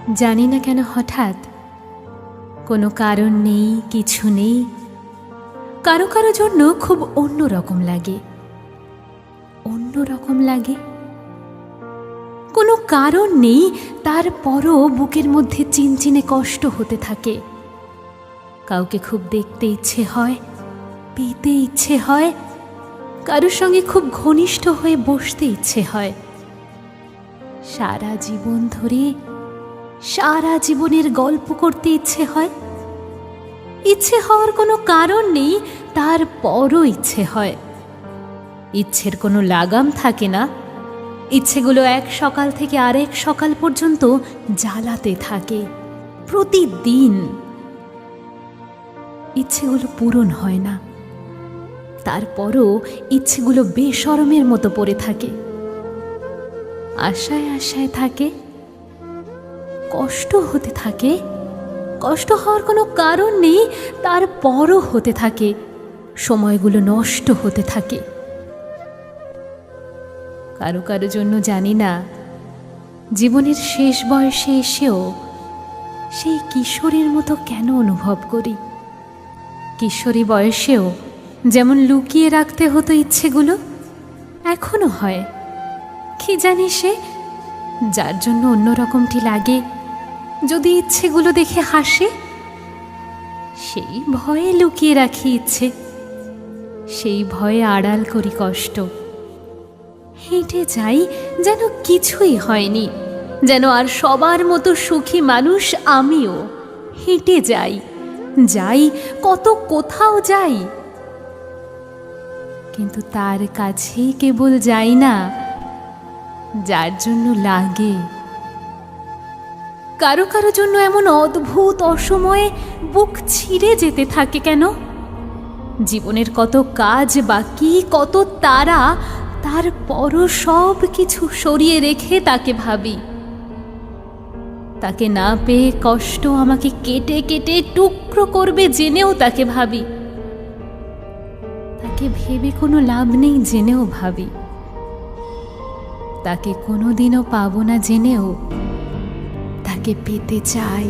জানি না কেন হঠাৎ কোনো কারণ নেই, কিছু নেই, কারো কারো জন্য খুব অন্যরকম লাগে। অন্যরকম লাগে, কোনো কারণ নেই, তারপরও বুকের মধ্যে চিনচিনে কষ্ট হতে থাকে। কাউকে খুব দেখতে ইচ্ছে হয়, পেতে ইচ্ছে হয়, কারোর সঙ্গে খুব ঘনিষ্ঠ হয়ে বসতে ইচ্ছে হয়। সারা জীবন ধরে সারা জীবনের গল্প করতে ইচ্ছে হয়। ইচ্ছে হওয়ার কোনো কারণ নেই, তারপরও ইচ্ছে হয়। ইচ্ছের কোনো লাগাম থাকে না, ইচ্ছেগুলো এক সকাল থেকে আরেক সকাল পর্যন্ত জ্বালাতে থাকে প্রতিদিন। ইচ্ছেগুলো পূরণ হয় না, তারপরও ইচ্ছেগুলো বেশরমের মতো পড়ে থাকে। আশায় আশায় থাকে, কষ্ট হতে থাকে, কষ্ট হওয়ার কোনো কারণ নেই, তারপরও হতে থাকে। সময়গুলো নষ্ট হতে থাকে। কারো কারো জন্য জানি না জীবনের শেষ বয়সে এসেও সেই কিশোরীর মতো কেন অনুভব করি। কিশোরী বয়সেও যেমন লুকিয়ে রাখতে হতো ইচ্ছেগুলো, এখনো হয়। কি জানি সে, যার জন্য অন্যরকমটি লাগে যদি ইচ্ছেগুলো দেখে হাসে। সেই ভয়ে লুকিয়ে রাখি ইচ্ছে, সেই ভয়ে আড়াল করি কষ্ট। হেঁটে যাই যেন কিছুই হয়নি, যেন আর সবার মতো সুখী মানুষ আমিও। হেঁটে যাই, যাই কত কোথাও যাই, কিন্তু তার কাছেই কেবল যাই না যার জন্য লাগে। কারো কারো জন্য এমন অদ্ভুত অসময়ে বুক ছিঁড়ে যেতে থাকে কেন? জীবনের কত কাজ বাকি, কত তারা, তারপরও সব কিছু সরিয়ে রেখে তাকে ভাবি। তাকে না পেয়ে কষ্ট আমাকে কেটে কেটে টুকরো করবে জেনেও তাকে ভাবি। তাকে ভেবে কোনো লাভ নেই জেনেও ভাবি। তাকে কোনোদিনও পাবো না জেনেও তাকে পেতে চাই।